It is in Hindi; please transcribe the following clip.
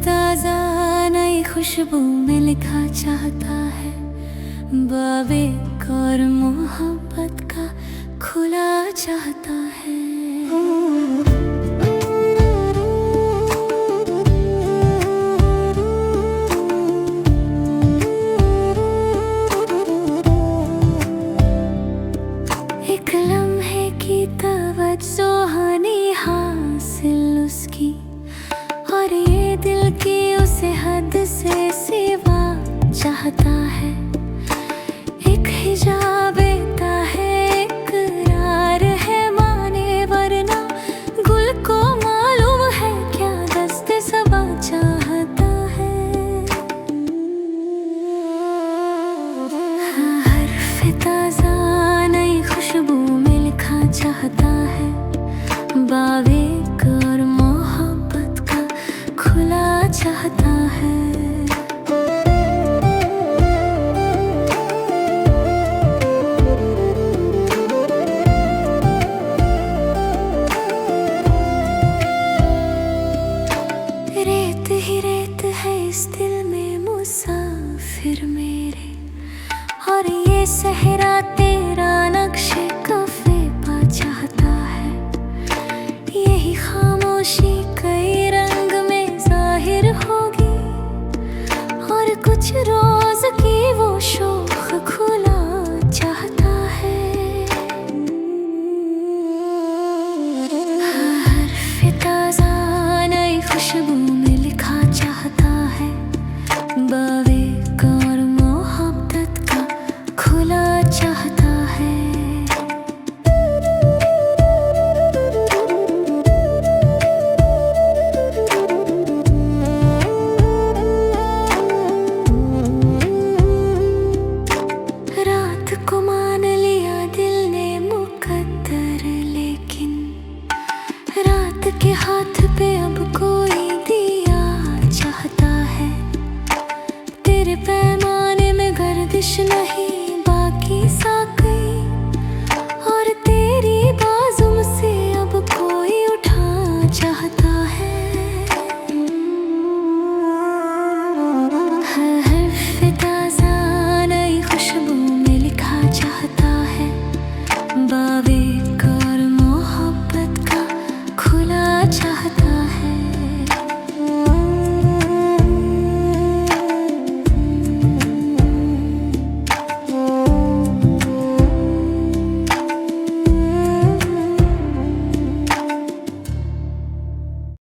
ताज़ा नई खुशबू में लिखा चाहता है, बावेक और मोहब्बत का खुला चाहता है। एक लम्हे की तवज्जो हानि हासिल उसकी, और ये दिल की उसे हद से सिवा चाहता है। एक हिजाब देता है, इकरार है माने, वरना गुल को मालूम है क्या दस्ते सबा चाहता है। हर्फ ताज़ा नई खुशबू में लिखा चाहता है, बावेक और मोहब्बत का खुला चाहता है। रेत ही रेत है इस दिल में मुसाफिर मेरे, और ये सहरा